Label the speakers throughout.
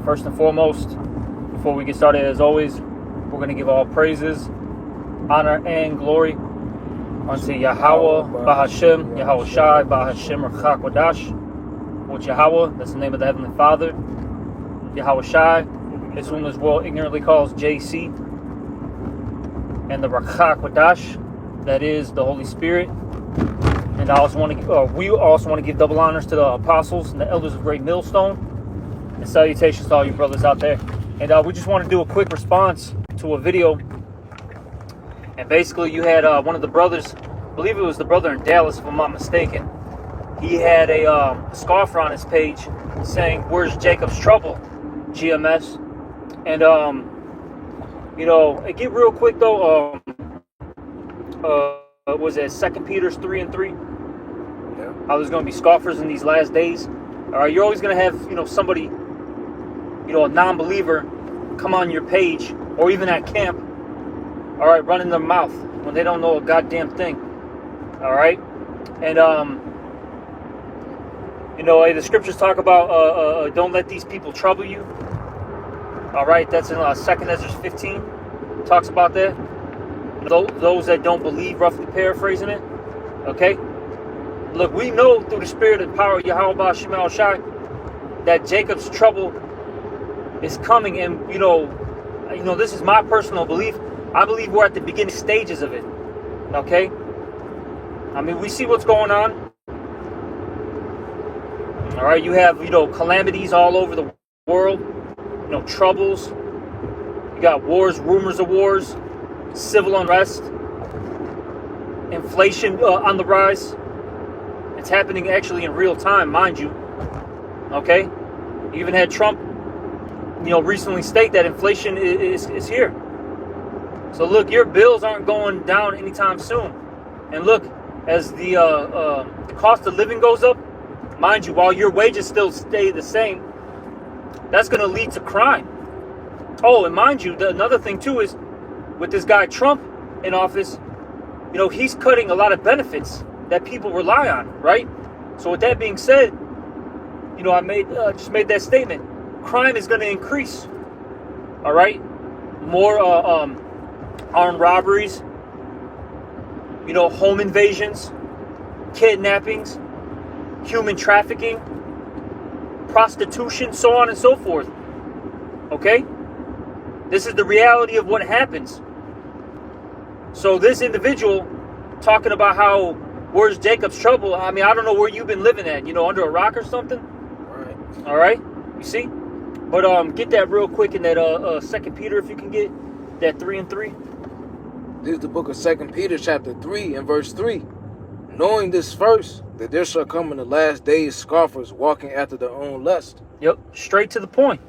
Speaker 1: First and foremost, before we get started, as always, we're going to give all praises, honor, and glory unto Yahweh, Bahashem, Yahweh Shai, Bahashem, Rachak Wadash, which Yahweh, that's the name of the Heavenly Father, Yahweh Shai, is whom this world ignorantly calls JC, and the Rachak Wadash, that is the Holy Spirit. And I also want to, we also want to give double honors to the apostles and the elders of Great Millstone, and salutations to all you brothers out there. And we just want to do a quick response to a video. And basically, you had one of the brothers, I believe it was the brother in Dallas, if I'm not mistaken. He had a scoffer on his page saying, "Where's Jacob's trouble, GMS?" And you know, it get real quick though. Was it 2 Peter 3:3?
Speaker 2: Yeah.
Speaker 1: How there's going to be scoffers in these last days. All right, you're always going to have, you know, somebody, you know, a non-believer come on your page or even at camp. All right, running their mouth when they don't know a goddamn thing. All right, and you know, the scriptures talk about don't let these people trouble you. All right, that's in 2 Ezra 15. Talks about that. Those that don't believe, roughly paraphrasing it. Okay? Look, we know through the spirit and power of Yahweh Ba'Shem Shai that Jacob's trouble is coming. And, you know, this is my personal belief. I believe we're at the beginning stages of it. Okay? I mean, we see what's going on. All right? You have, you know, calamities all over the world. You know, troubles. You got wars, rumors of wars. Civil unrest, inflation on the rise. It's happening actually in real time, mind you. Okay, you even had Trump, you know, recently state that inflation is here. So look, your bills aren't going down anytime soon. And look, as the cost of living goes up, mind you, while your wages still stay the same, that's going to lead to crime. Oh, and mind you, another thing too is, with this guy Trump in office, you know, he's cutting a lot of benefits that people rely on, right? So with that being said, you know, I just made that statement. Crime is going to increase. All right, more armed robberies, you know, home invasions, kidnappings, human trafficking, prostitution, so on and so forth. Okay, this is the reality of what happens. So this individual talking about how, where's Jacob's trouble? I mean, I don't know where you've been living at, you know, under a rock or something. All right, you see? But get that real quick in that 2 Peter, if you can get that 3:3.
Speaker 2: This is the book of 2 Peter chapter 3 and verse 3. Knowing this first, that there shall come in the last days scoffers walking after their own lust. Yep,
Speaker 1: straight to the point.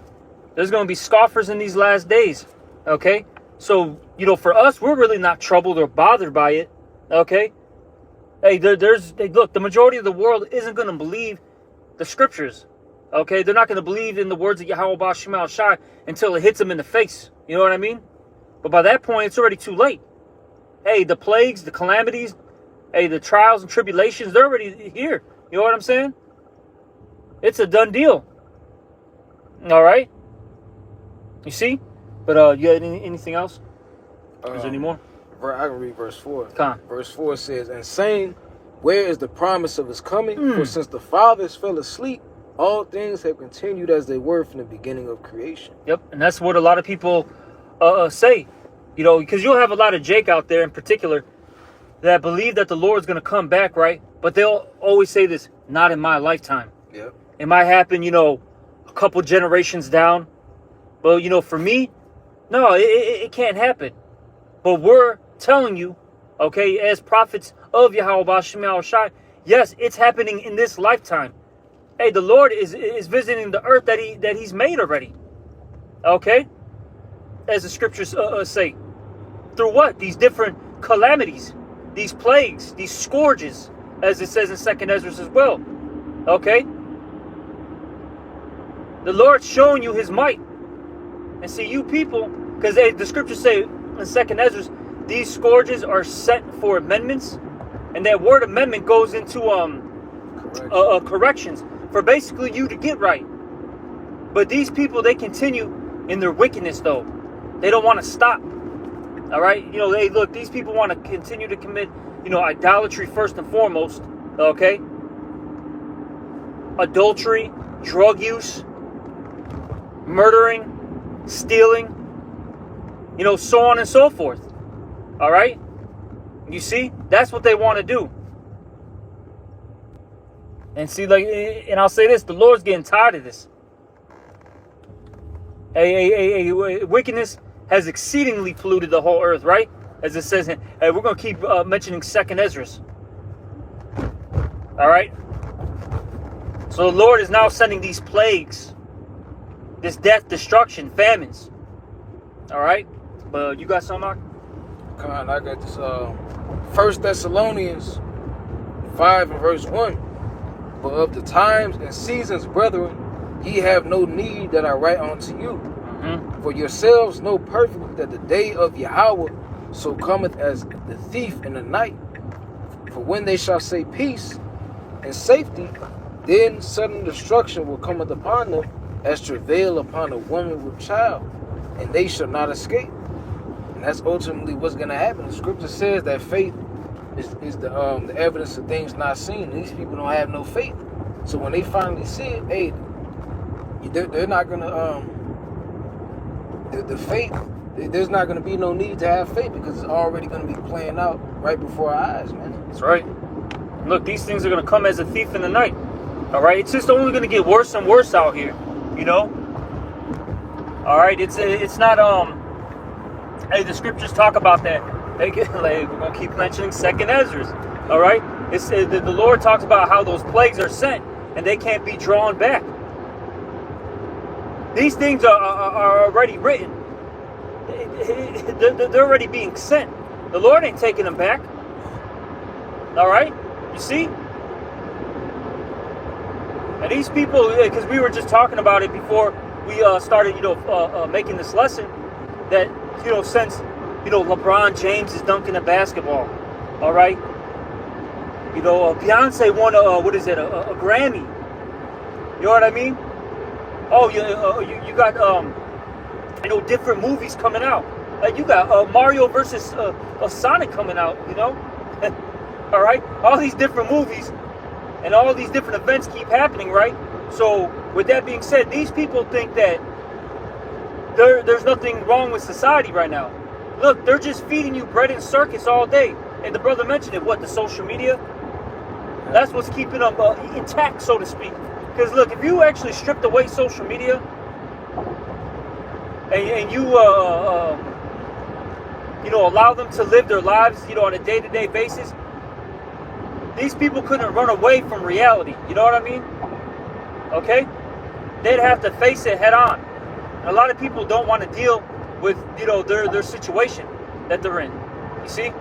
Speaker 1: There's going to be scoffers in these last days. Okay? So, you know, for us, we're really not troubled or bothered by it. Okay? Hey, look, the majority of the world isn't going to believe the scriptures. Okay? They're not going to believe in the words of Yahweh Ba'Shem Shai until it hits them in the face. You know what I mean? But by that point, it's already too late. Hey, the plagues, the calamities, hey, the trials and tribulations, they're already here. You know what I'm saying? It's a done deal. All right? You see? But you got anything else? Is there any more?
Speaker 2: I can read verse 4.
Speaker 1: Come on.
Speaker 2: Verse 4 says, and saying, where is the promise of his coming? For since the fathers fell asleep, all things have continued as they were from the beginning of creation.
Speaker 1: Yep, and that's what a lot of people say. You know, because you'll have a lot of Jake out there in particular that believe that the Lord's going to come back, right? But they'll always say this, not in my lifetime.
Speaker 2: Yep.
Speaker 1: It might happen, you know, a couple generations down. Well, you know, for me, no, it can't happen. But we're telling you, okay, as prophets of Yahweh Ba'Shem Shai, yes, it's happening in this lifetime. Hey, the Lord is visiting the earth that He's made already. Okay? As the scriptures say. Through what? These different calamities, these plagues, these scourges, as it says in 2 Ezra as well. Okay? The Lord's showing you His might. And see, you people, because the scriptures say in 2 Ezra, these scourges are set for amendments. And that word amendment goes into corrections for basically you to get right. But these people, they continue in their wickedness, though. They don't want to stop. All right? You know, look, these people want to continue to commit, you know, idolatry first and foremost. Okay? Adultery, drug use, murdering, stealing, you know, so on and so forth. All right? You see? That's what they want to do. And see, like, and I'll say this, the Lord's getting tired of this. Wickedness has exceedingly polluted the whole earth, right? As it says, we're going to keep mentioning 2nd Ezra. All right? So the Lord is now sending these plagues, this death, destruction, famines. All right? But you got something, Mark?
Speaker 2: Come on, I got this. 1 Thessalonians 5 and verse 1. But of the times and seasons, brethren, ye have no need that I write unto you. For yourselves know perfectly that the day of Yahweh so cometh as the thief in the night. For when they shall say peace and safety, then sudden destruction will come upon them as travail upon a woman with child, and they shall not escape. And that's ultimately what's going to happen. The scripture says that faith is the evidence of things not seen. These people don't have no faith. So when they finally see it, hey, they're not going to, the faith, there's not going to be no need to have faith because it's already going to be playing out right before our eyes, man.
Speaker 1: That's right. Look, these things are going to come as a thief in the night. All right? It's just only going to get worse and worse out here, you know? All right? It's not, hey, the scriptures talk about that. Like, we're going to keep mentioning 2nd Ezra. All right? It's, the Lord talks about how those plagues are sent and they can't be drawn back. These things are already written. They're already being sent. The Lord ain't taking them back. All right? You see? And these people, because we were just talking about it before we started, making this lesson, that, since, LeBron James is dunking a basketball, all right? Beyonce won a Grammy. You know what I mean? Oh, you got, different movies coming out. Like, you got Mario versus Sonic coming out, All right? All these different movies and all these different events keep happening, right? So, with that being said, these people think that there's nothing wrong with society right now. Look, they're just feeding you bread and circus all day. And the brother mentioned it, the social media? That's what's keeping them intact, so to speak. Because, look, if you actually stripped away social media and you, allow them to live their lives, on a day-to-day basis, these people couldn't run away from reality. You know what I mean? Okay? They'd have to face it head on. And a lot of people don't want to deal with, their situation that they're in. You see?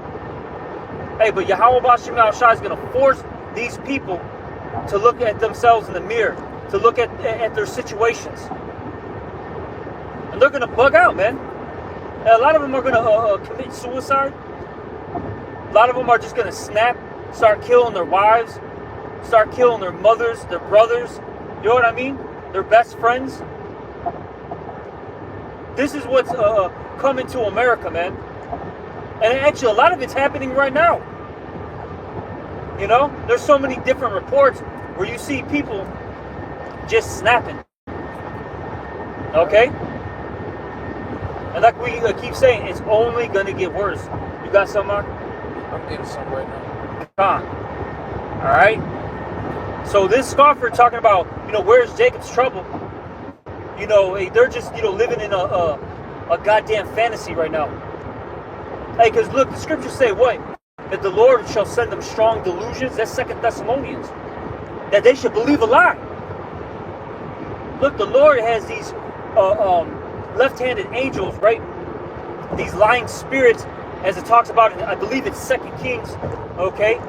Speaker 1: Hey, but Yahweh Bashim Al-Shai is going to force these people to look at themselves in the mirror, to look at their situations. And they're going to bug out, man. And a lot of them are going to commit suicide. A lot of them are just going to snap, start killing their wives, start killing their mothers, their brothers. You know what I mean? Their best friends. This is what's coming to America, man. And actually, a lot of it's happening right now. There's so many different reports where you see people just snapping. Okay? And like we keep saying, it's only going to get worse. You got some, Mark?
Speaker 2: I'm getting some right now.
Speaker 1: All right? So this scoffer talking about, where's Jacob's trouble? They're just, living in a goddamn fantasy right now. Hey, because look, the scriptures say what? That the Lord shall send them strong delusions. That's 2nd Thessalonians. That they should believe a lie. Look, the Lord has these left-handed angels, right? These lying spirits, as it talks about, I believe it's 2 Kings, okay?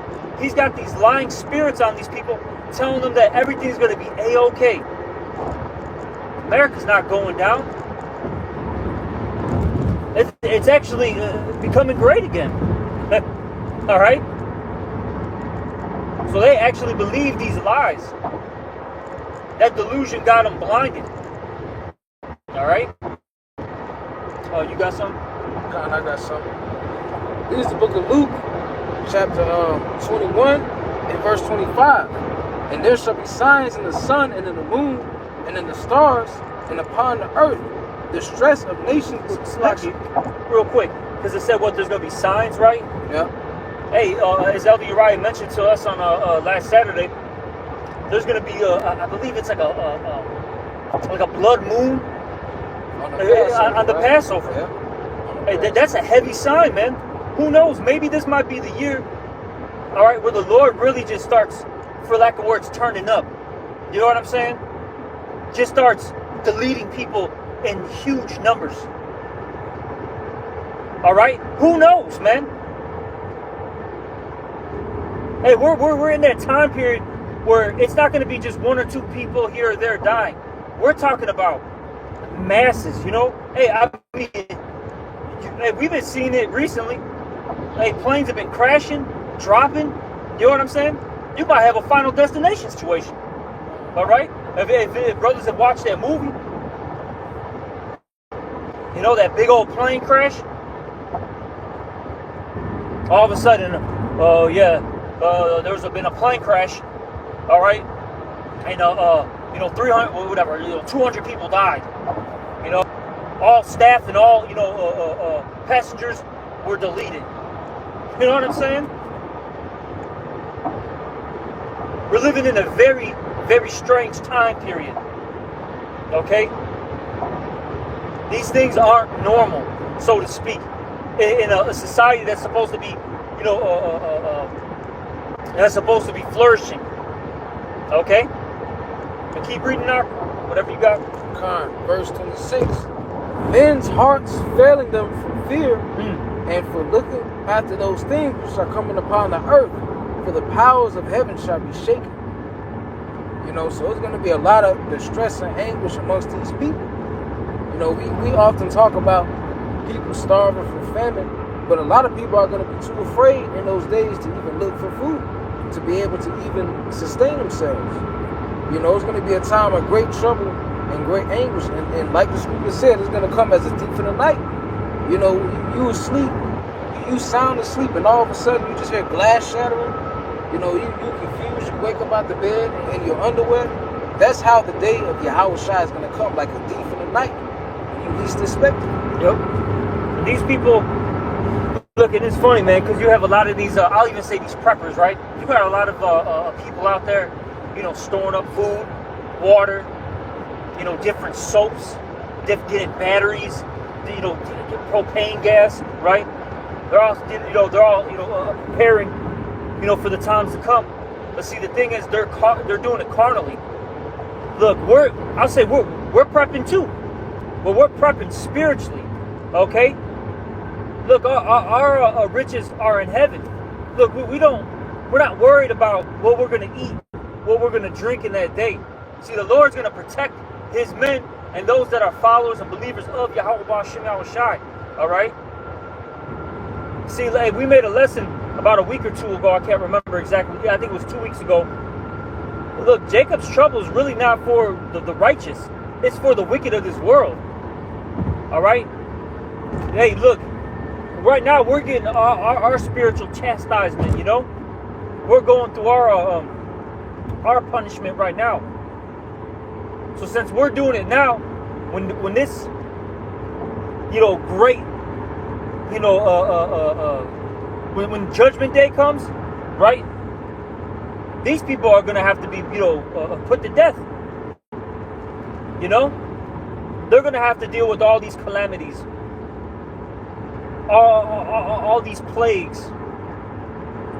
Speaker 1: He's got these lying spirits on these people, telling them that everything's going to be A-okay. America's not going down. It's actually becoming great again. All right? So they actually believe these lies. That delusion got them blinded. All right. Oh, you got some?
Speaker 2: God, I got something. This is the book of Luke, chapter 21 and verse 25. And there shall be signs in the sun and in the moon and in the stars and upon the earth, the stress of nations.
Speaker 1: Slacky, real quick, because it said what there's gonna be signs, right?
Speaker 2: Yeah.
Speaker 1: Hey, as Elder Uriah mentioned to us on last Saturday, there's gonna be I believe it's like a blood moon on the Passover.
Speaker 2: Yeah.
Speaker 1: Hey, that's a heavy sign, man. Who knows? Maybe this might be the year, all right, where the Lord really just starts, for lack of words, turning up. You know what I'm saying? Just starts deleting people in huge numbers. All right? Who knows, man? Hey, we're in that time period where it's not going to be just one or two people here or there dying. We're talking about masses, you know? Hey, I mean, hey, we've been seeing it recently. Hey, planes have been crashing, dropping. You know what I'm saying? You might have a Final Destination situation. All right? If brothers have watched that movie, you know, that big old plane crash. All of a sudden, oh yeah, there's been a plane crash. All right, and you know, 300, whatever, you know, 200 people died. You know, all staff and all, you know, passengers were deleted. You know what I'm saying? We're living in a very, very strange time period. Okay? These things aren't normal, so to speak, in a society that's supposed to be, you know, that's supposed to be flourishing. Okay? But keep reading now, whatever you got.
Speaker 2: Verse 26. Men's hearts failing them from fear and for looking after those things which are coming upon the earth, for the powers of heaven shall be shaken. You know, so it's going to be a lot of distress and anguish amongst these people. You know, we often talk about people starving from famine, but a lot of people are going to be too afraid in those days to even look for food, to be able to even sustain themselves. You know, it's going to be a time of great trouble and great anguish. And like the scripture said, it's going to come as a thief in the night. You know, you asleep, you sound asleep, and all of a sudden you just hear glass shattering. You know, you confused, you wake up out the bed in your underwear. That's how the day of Yahweh Shai is going to come, like a thief in the night. You least expect it.
Speaker 1: Yep. And these people, look, and it's funny, man, because you have a lot of these, I'll even say these preppers, right? You got a lot of people out there, you know, storing up food, water, you know, different soaps, getting batteries, you know, propane gas, right? They're all preparing, you know, for the times to come. But see, the thing is, they're doing it carnally. Look, we're prepping too, but we're prepping spiritually. Okay. Look, our riches are in heaven. Look, we're not worried about what we're going to eat, what we're going to drink in that day. See, the Lord's going to protect His men and those that are followers and believers of Yahweh B'Shem Yahweh Shai. All right. See, like, we made a lesson about a week or two ago. I can't remember exactly. Yeah, I think it was 2 weeks ago. Look, Jacob's trouble is really not for the righteous. It's for the wicked of this world. All right. Hey, look. Right now, we're getting our spiritual chastisement. You know, we're going through our punishment right now. So since we're doing it now, when this, you know, great, you know, when Judgment Day comes, right? These people are going to have to be, you know, put to death. You know, they're going to have to deal with all these calamities, all these plagues.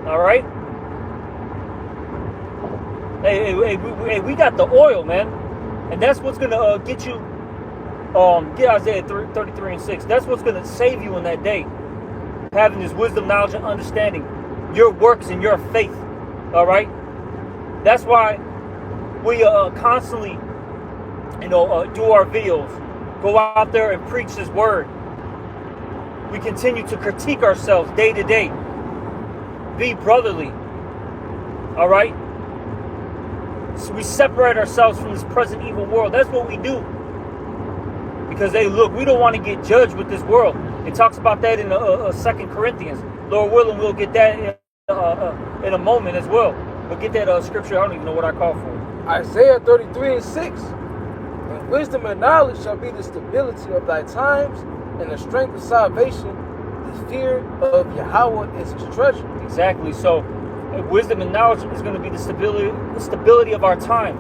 Speaker 1: All right. Hey, we got the oil, man, and that's what's going to get you. Get Isaiah 33 and 6. That's what's going to save you in that day. Having this wisdom, knowledge, and understanding, your works and your faith. All right. That's why we constantly, you know, do our videos, go out there and preach His word. We continue to critique ourselves day to day. Be brotherly. All right. So we separate ourselves from this present evil world. That's what we do. Because look, we don't want to get judged with this world. It talks about that in 2 Corinthians. Lord willing, we'll get that in a moment as well. But get that scripture. I don't even know what I call for.
Speaker 2: Isaiah 33:6. And wisdom and knowledge shall be the stability of thy times, and the strength of salvation. The fear of Yahweh is his treasure.
Speaker 1: Exactly. So, wisdom and knowledge is going to be the stability of our time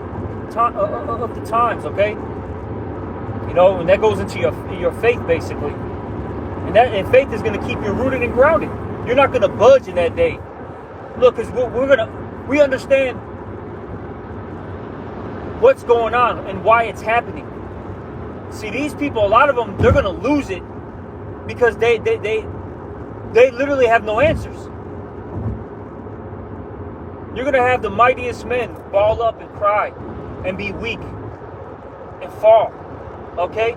Speaker 1: of the times. Okay. You know, and that goes into your faith basically, and faith is going to keep you rooted and grounded. You're not going to budge in that day. Look, because we understand what's going on and why it's happening. See, these people, a lot of them, they're going to lose it because they literally have no answers. You're going to have the mightiest men ball up and cry and be weak and fall. Okay?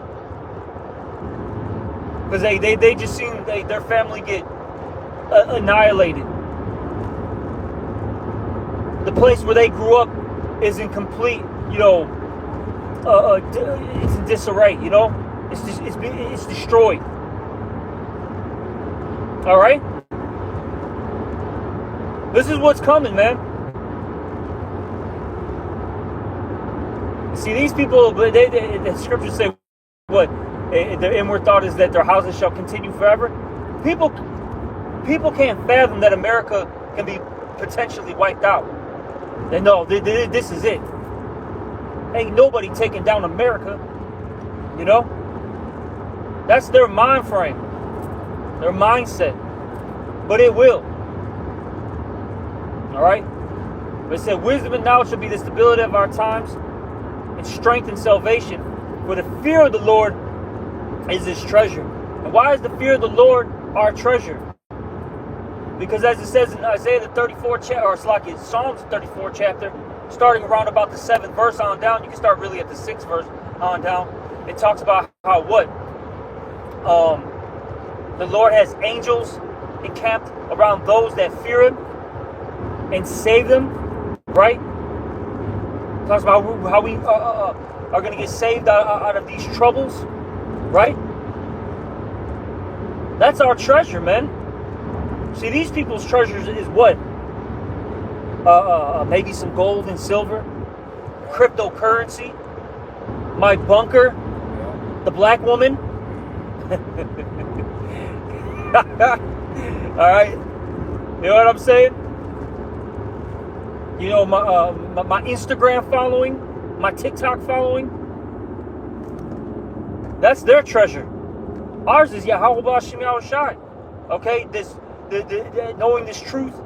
Speaker 1: Because they just seen their family get annihilated. The place where they grew up is in complete, it's in disarray. It's destroyed. All right. This is what's coming, man. See, these people, the scriptures say, what? Their inward thought is that their houses shall continue forever. People can't fathom that America can be potentially wiped out. They know this is it. Ain't nobody taking down America. That's their mind frame, their mindset. But it will. All right. But it said, wisdom and knowledge shall be the stability of our times, and strength and salvation. For the fear of the Lord is his treasure. And why is the fear of the Lord our treasure? Because as it says in Isaiah the 34th chapter, or it's like in Psalms 34 chapter, starting around about the 7th verse on down, you can start really at the 6th verse on down. It talks about how the Lord has angels encamped around those that fear him and save them, right? It talks about how we are going to get saved out of these troubles, right? That's our treasure, man. See, these people's treasures is what? Maybe some gold and silver, cryptocurrency, my bunker, the black woman. All right, you know what I'm saying? My Instagram following, my TikTok following. That's their treasure. Ours is Yahweh B'Hashem Yahushai. Okay, knowing this truth,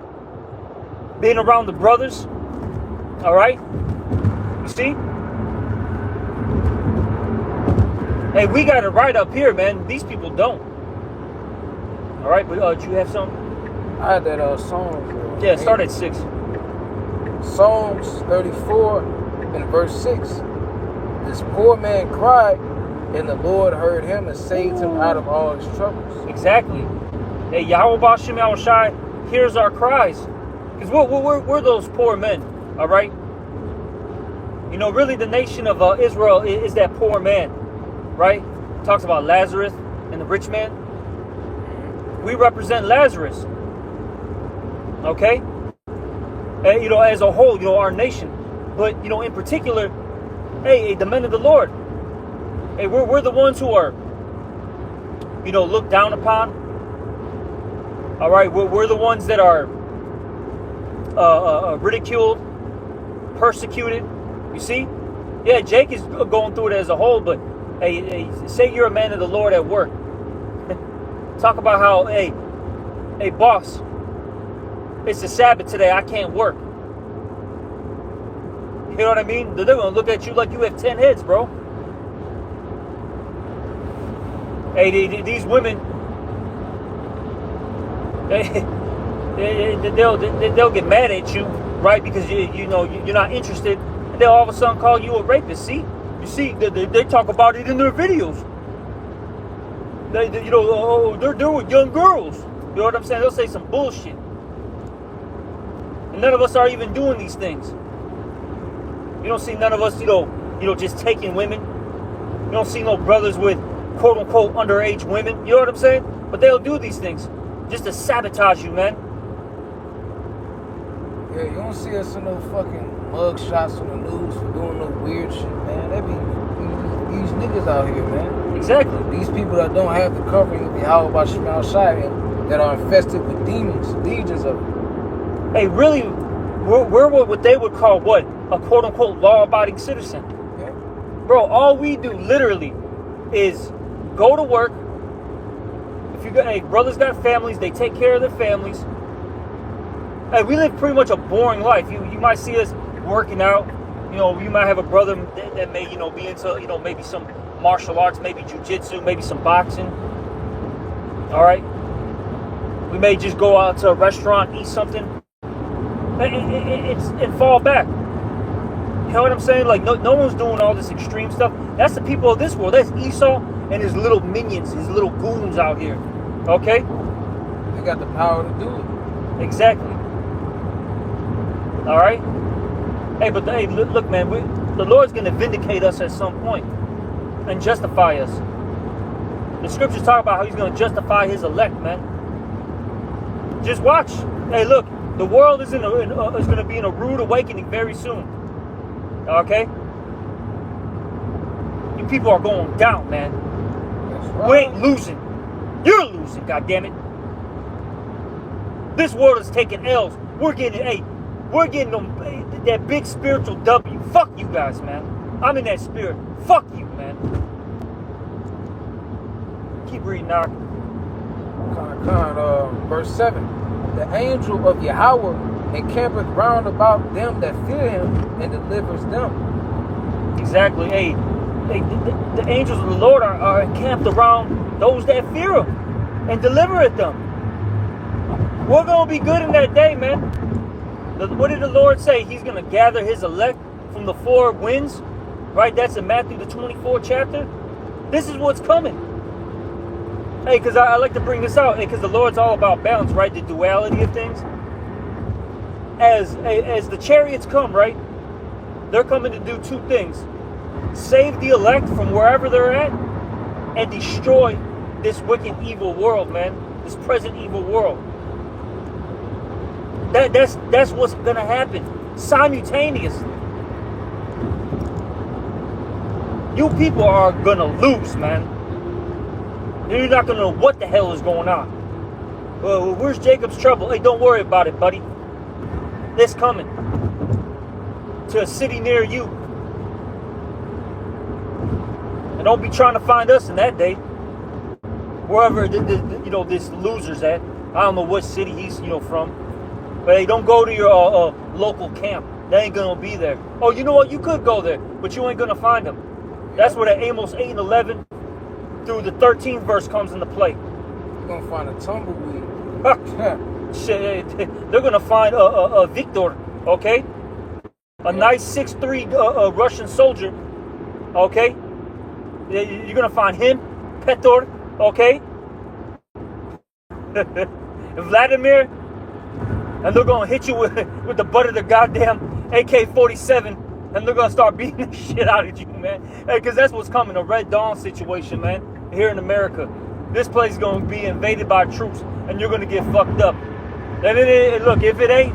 Speaker 1: being around the brothers. All right, you see? Hey, we got it right up here, man. These people don't. All right, but do you have something?
Speaker 2: I had that song.
Speaker 1: Yeah, start at 6.
Speaker 2: Psalms 34 and verse 6. This poor man cried, and the Lord heard him and saved him out of all his troubles.
Speaker 1: Exactly. Hey, Yahweh B'Hashem Yahushai hears our cries. Because we're those poor men, all right? Really the nation of Israel is that poor man, right? It talks about Lazarus and the rich man. We represent Lazarus, okay? And, as a whole, our nation. But, in particular, hey, the men of the Lord. Hey, we're the ones who are, looked down upon. All right, we're the ones that are ridiculed, persecuted. You see? Yeah, Jake is going through it as a whole, but hey, say you're a man of the Lord at work. Talk about how, hey, boss, it's the Sabbath today, I can't work. You know what I mean? They're going to look at you like you have 10 heads, bro. Hey, these women, they'll get mad at you, right? Because you're not interested, and they'll all of a sudden call you a rapist. See, you see, they talk about it in their videos. They're with young girls. You know what I'm saying? They'll say some bullshit, and none of us are even doing these things. You don't see none of us, just taking women. You don't see no brothers with quote-unquote underage women. You know what I'm saying? But they'll do these things just to sabotage you, man.
Speaker 2: Yeah, you don't see us in no fucking mug shots on the news for doing no weird shit, man. That be these niggas out here, man.
Speaker 1: Exactly.
Speaker 2: These people that don't have the covering of the Yahweh Bashim Shai that are infested with demons, legions of them.
Speaker 1: Hey, really, we're what they would call what? A quote-unquote law-abiding citizen.
Speaker 2: Yeah.
Speaker 1: Bro, all we do literally is go to work. If you got, hey, brothers got families, they take care of their families. Hey, we live pretty much a boring life. You might see us working out. You know, you might have a brother that may, be into, maybe some martial arts, maybe jiu-jitsu, maybe some boxing. All right? We may just go out to a restaurant, eat something, and fall back. You know what I'm saying? Like, no one's doing all this extreme stuff. That's the people of this world. That's Esau and his little minions, his little goons out here. Okay?
Speaker 2: They got the power to do it.
Speaker 1: Exactly. All right? Hey, but look, man, the Lord's going to vindicate us at some point and justify us. The scriptures talk about how he's going to justify his elect, man. Just watch. Hey, look, the world is going to be in a rude awakening very soon. Okay? You people are going down, man.
Speaker 2: That's right.
Speaker 1: We ain't losing. You're losing, goddammit. This world is taking L's. We're getting them, that big spiritual W. Fuck you guys, man. I'm in that spirit. Fuck you, man. Keep reading now.
Speaker 2: Verse 7. The angel of Yahweh encampeth round about them that fear him and delivers them.
Speaker 1: Exactly. Hey, the angels of the Lord are encamped around those that fear him and delivereth them. We're going to be good in that day, man. What did the Lord say? He's going to gather his elect from the four winds. Right? That's in Matthew the 24th chapter. This is what's coming. Hey, because I like to bring this out. Hey, because the Lord's all about balance, right? The duality of things. As the chariots come, right? They're coming to do two things. Save the elect from wherever they're at and destroy this wicked, evil world, man. This present evil world. That's what's gonna happen simultaneously. You people are gonna lose, man. You're not gonna know what the hell is going on. Where's Jacob's trouble? Hey, don't worry about it, buddy. It's coming to a city near you. And don't be trying to find us in that day. Wherever this loser's at. I don't know what city he's from. But hey, don't go to your local camp. They ain't gonna be there. Oh, you know what? You could go there, but you ain't gonna find them. That's where the Amos 8 and 11 through the 13th verse comes into play.
Speaker 2: You're gonna find a tumbleweed.
Speaker 1: Shit, they're gonna find a Victor, okay? A nice 6'3" Russian soldier, okay? You're gonna find him, Petor, okay? Vladimir, and they're gonna hit you with the butt of the goddamn AK-47, and they're gonna start beating the shit out of you, man. Hey, because that's what's coming, a Red Dawn situation, man, here in America. This place is gonna be invaded by troops, and you're gonna get fucked up. And look, if it ain't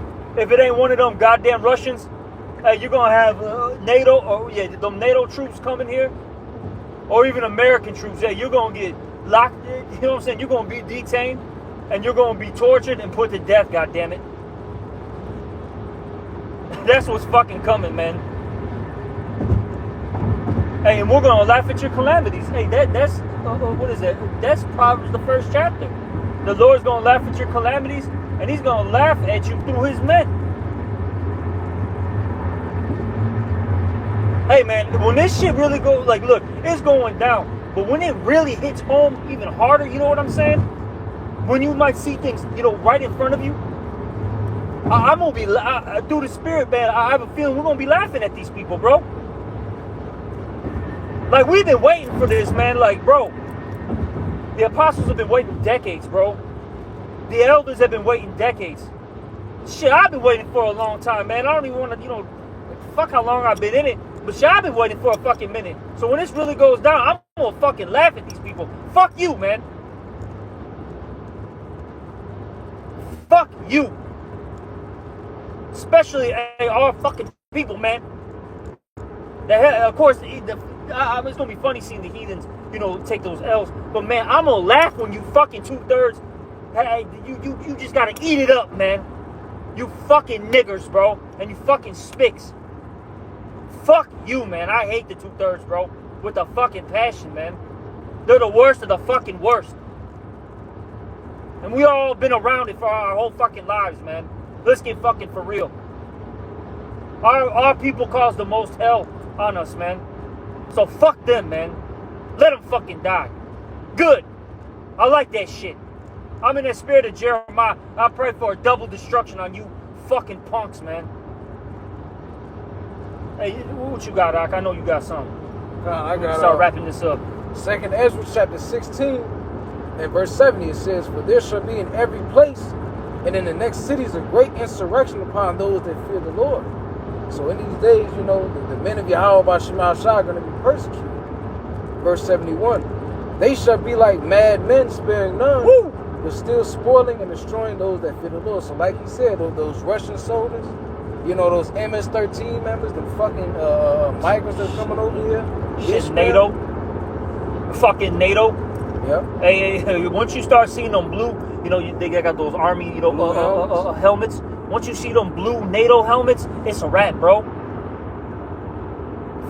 Speaker 1: one of them goddamn Russians, you're gonna have NATO them NATO troops coming here, or even American troops. Yeah, you're gonna get locked. You know what I'm saying? You're gonna be detained, and you're gonna be tortured and put to death. Goddammit. That's what's fucking coming, man. Hey, and we're gonna laugh at your calamities. Hey, that's what is that? That's Proverbs the 1st chapter. The Lord's gonna laugh at your calamities, and he's gonna laugh at you through his men. Hey, man, when this shit really goes, like, look, it's going down, but when it really hits home even harder, you know what I'm saying? When you might see things, right in front of you, I'm gonna be through the spirit, man. I have a feeling we're gonna be laughing at these people, bro. Like, we've been waiting for this, man. Like, bro, the apostles have been waiting decades, bro. The elders have been waiting decades. Shit, I've been waiting for a long time, man. I don't even want to, fuck how long I've been in it. But y'all been waiting for a fucking minute. So when this really goes down, I'm gonna fucking laugh at these people. Fuck you, man. Fuck you. Especially our fucking people, man. Of course, it's gonna be funny seeing the heathens, take those L's. But man, I'm gonna laugh when you fucking 2/3. Hey, you just gotta eat it up, man. You fucking niggers, bro, and you fucking spicks. Fuck you, man. I hate the 2/3, bro, with a fucking passion, man. They're the worst of the fucking worst, and we all been around it for our whole fucking lives, man. Let's get fucking for real. Our people cause the most hell on us, man. So fuck them, man. Let them fucking die. Good. I like that shit. I'm in the spirit of Jeremiah. I pray for a double destruction on you fucking punks, man. Hey, what you got, Doc? I know you got something.
Speaker 2: I got
Speaker 1: start wrapping this up.
Speaker 2: 2nd Ezra chapter 16 and verse 70, it says, "For there shall be in every place and in the next cities a great insurrection upon those that fear the Lord." So in these days, the men of Yahweh by Shema Shah are going to be persecuted. Verse 71, "They shall be like mad men, sparing none, but still spoiling and destroying those that fear the Lord." So like he said, those Russian soldiers, those MS-13 members, the fucking migrants that are coming over here.
Speaker 1: Shit, NATO. Fucking NATO.
Speaker 2: Yeah.
Speaker 1: Hey, once you start seeing them blue, they got those army, helmets. Once you see them blue NATO helmets, it's a wrap, bro.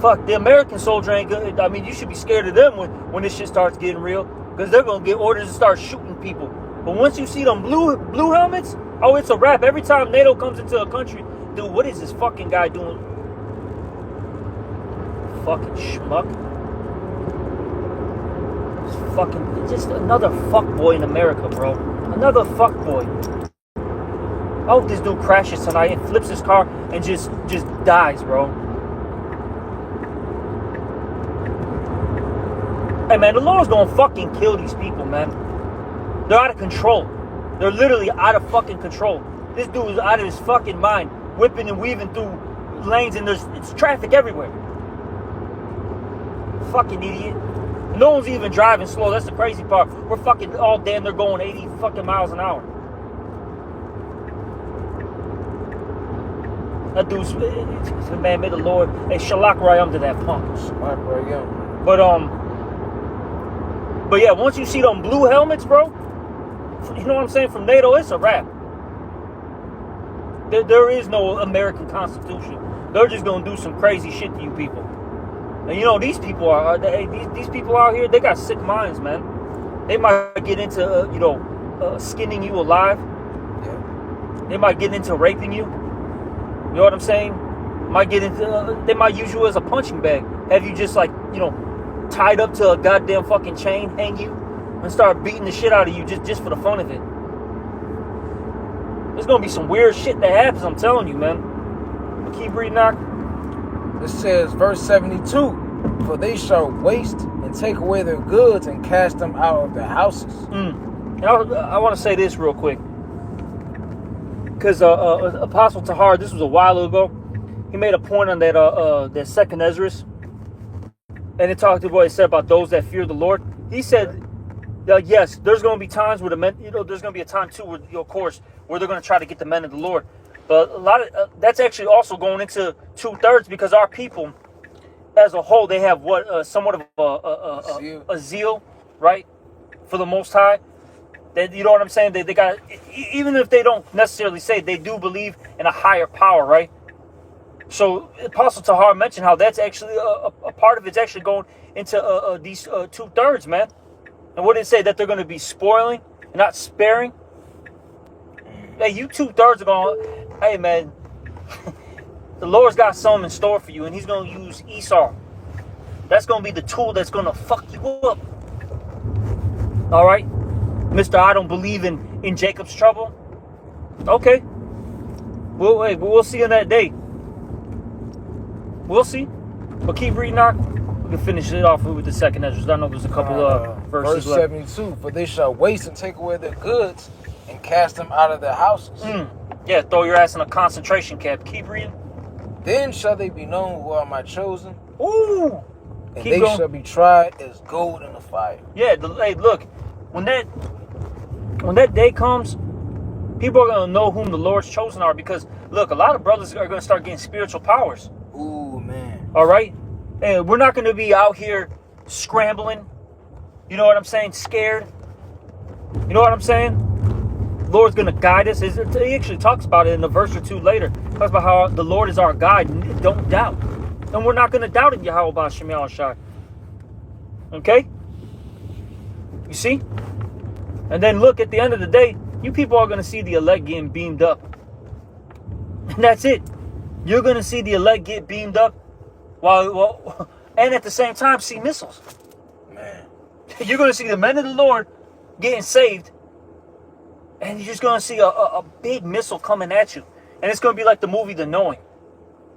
Speaker 1: Fuck, the American soldier ain't good. I mean, you should be scared of them when this shit starts getting real, because they're gonna get orders to start shooting people. But once you see them blue helmets, oh, it's a wrap. Every time NATO comes into a country, dude, what is this fucking guy doing? Fucking schmuck. Just another fuckboy in America, bro. Another fuckboy. I hope this dude crashes tonight and flips his car and just dies, bro. Hey, man, the Lord's gonna fucking kill these people, man. They're out of control. They're literally out of fucking control. This dude is out of his fucking mind, whipping and weaving through lanes, and it's traffic everywhere. Fucking idiot. No one's even driving slow. That's the crazy part. We're fucking all damn, they're going 80 fucking miles an hour. That dude's, man, may the Lord, hey, shalak rayam to that punk.
Speaker 2: Shalak rayam.
Speaker 1: But yeah, once you see them blue helmets, bro, you know what I'm saying, from NATO, it's a wrap. There is no American Constitution. They're just gonna do some crazy shit to you people. And these people these people out here, they got sick minds, man. They might get into skinning you alive.
Speaker 2: Yeah.
Speaker 1: They might get into raping you. You know what I'm saying? They might use you as a punching bag. Have you just tied up to a goddamn fucking chain, hang you, and start beating the shit out of you just for the fun of it. There's gonna be some weird shit that happens, I'm telling you, man. But keep reading out.
Speaker 2: It says, verse 72, "For they shall waste and take away their goods and cast them out of their houses."
Speaker 1: I want to say this real quick, because Apostle Tahar, this was a while ago, he made a point on that 2nd Ezra, and it talked about what he said about those that fear the Lord. He said, yes, there's going to be times where the men, there's going to be a time too, where, of course, where they're going to try to get the men of the Lord. But a lot of that's actually also going into 2/3, because our people, as a whole, they have somewhat of a zeal, right, for the Most High. You know what I'm saying? They got, even if they don't necessarily say it, they do believe in a higher power, right? So Apostle Tahar mentioned how that's actually a part of it's actually going into these 2/3, man. And what did it say? That they're going to be spoiling and not sparing. Hey, you 2/3 are going. Hey, man, the Lord's got something in store for you, and He's going to use Esau. That's going to be the tool that's going to fuck you up. All right, Mr. I don't believe in Jacob's trouble. Okay, we'll see in that day. We'll see. But keep reading out. We can finish it off with the 2nd Ezra. I know there's a couple of verses
Speaker 2: left. Verse 72, "For they shall waste and take away their goods and cast them out of their houses."
Speaker 1: Yeah, throw your ass in a concentration camp. Keep reading.
Speaker 2: Then shall they be known who are my chosen,
Speaker 1: Ooh.
Speaker 2: and
Speaker 1: Keep
Speaker 2: they
Speaker 1: going.
Speaker 2: shall be tried as gold in the fire.
Speaker 1: Yeah, hey, look, when that day comes, people are gonna know whom the Lord's chosen are, because look, a lot of brothers are gonna start getting spiritual powers.
Speaker 2: Ooh, man.
Speaker 1: All right, and we're not gonna be out here scrambling. You know what I'm saying? Scared. You know what I'm saying? Lord's gonna guide us. He actually talks about it in a verse or two later. Talks about how the Lord is our guide. Don't doubt, and we're not gonna doubt it. Yahweh B'Shem Yahushai. Okay? You see? And then look, at the end of the day, you people are going to see the elect getting beamed up. And that's it. You're going to see the elect get beamed up and at the same time see missiles.
Speaker 2: Man.
Speaker 1: You're going to see the men of the Lord getting saved, and you're just going to see a big missile coming at you. And it's going to be like the movie The Knowing.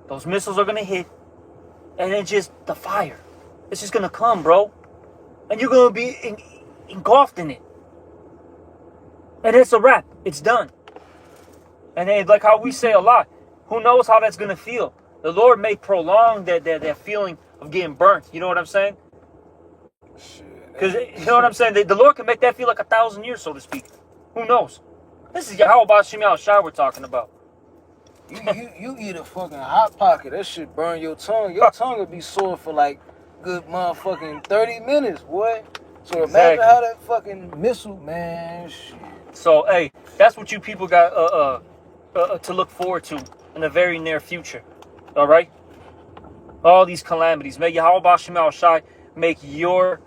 Speaker 1: Those missiles are going to hit, and then just the fire. It's just going to come, bro. And you're going to be engulfed in it. And it's a wrap. It's done. And then, like how we say a lot, who knows how that's going to feel? The Lord may prolong that feeling of getting burnt. You know what I'm saying? Because, you know what I'm saying? The Lord can make that feel like 1,000 years, so to speak. Who knows? This is Yahweh B'Shem Yahushai we're talking about.
Speaker 2: You eat a fucking Hot Pocket. That shit burn your tongue. Your tongue would be sore for like good motherfucking 30 minutes, boy. So imagine how that fucking missile, man. Shit.
Speaker 1: So, hey, that's what you people got to look forward to in the very near future. All right? All these calamities. May Yahweh B'Shem Yahushai make your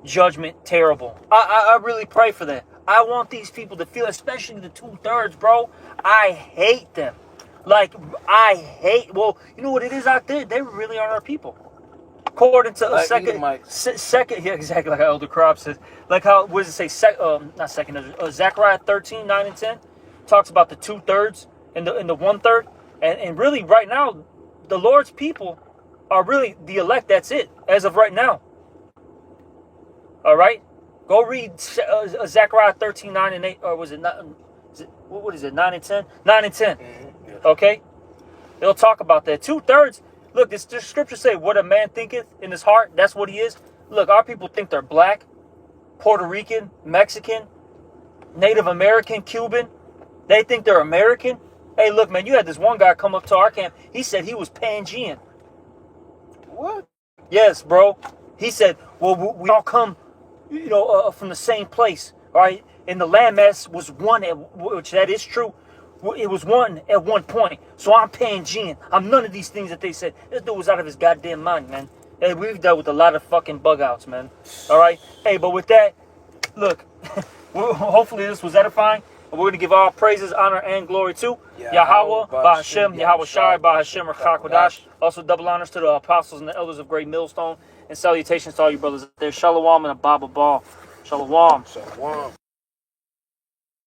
Speaker 1: judgment terrible. I really pray for that. I want these people to feel, especially the 2/3, bro. I hate them. Like, well, you know what it is out there? They really are our people. According to
Speaker 2: like
Speaker 1: second, yeah, exactly, like how Elder Crop says. Like how, what does it say? Zechariah 13, 9 and 10 talks about the 2/3 and the 1/3. And really, right now, the Lord's people are really the elect. That's it, as of right now. All right? Go read Zechariah 13, 9 and 8. Or was it not? What is it, 9 and 10? 9 and 10.
Speaker 2: Mm-hmm. Yeah.
Speaker 1: Okay? They'll talk about that. 2/3. Look, this scripture say, what a man thinketh in his heart, that's what he is. Look, our people think they're black, Puerto Rican, Mexican, Native American, Cuban. They think they're American. Hey, look, man, you had this one guy come up to our camp. He said he was Pangean.
Speaker 2: What?
Speaker 1: Yes, bro. He said, well, we all come, from the same place, all right? And the landmass was one, which that is true. It was one at one point. So I'm Pangean. I'm none of these things that they said. This dude was out of his goddamn mind, man. Hey, we've dealt with a lot of fucking bug outs, man. All right? Hey, but with that, look, hopefully this was edifying. And we're going to give all praises, honor, and glory to Yahweh, B'Shem, Yahushai, B'Shem, Rachak. Also double honors to the apostles and the elders of Great Millstone. And salutations to all you brothers out there. Shalom and a Baba Ball. Shalom.
Speaker 2: Shalom.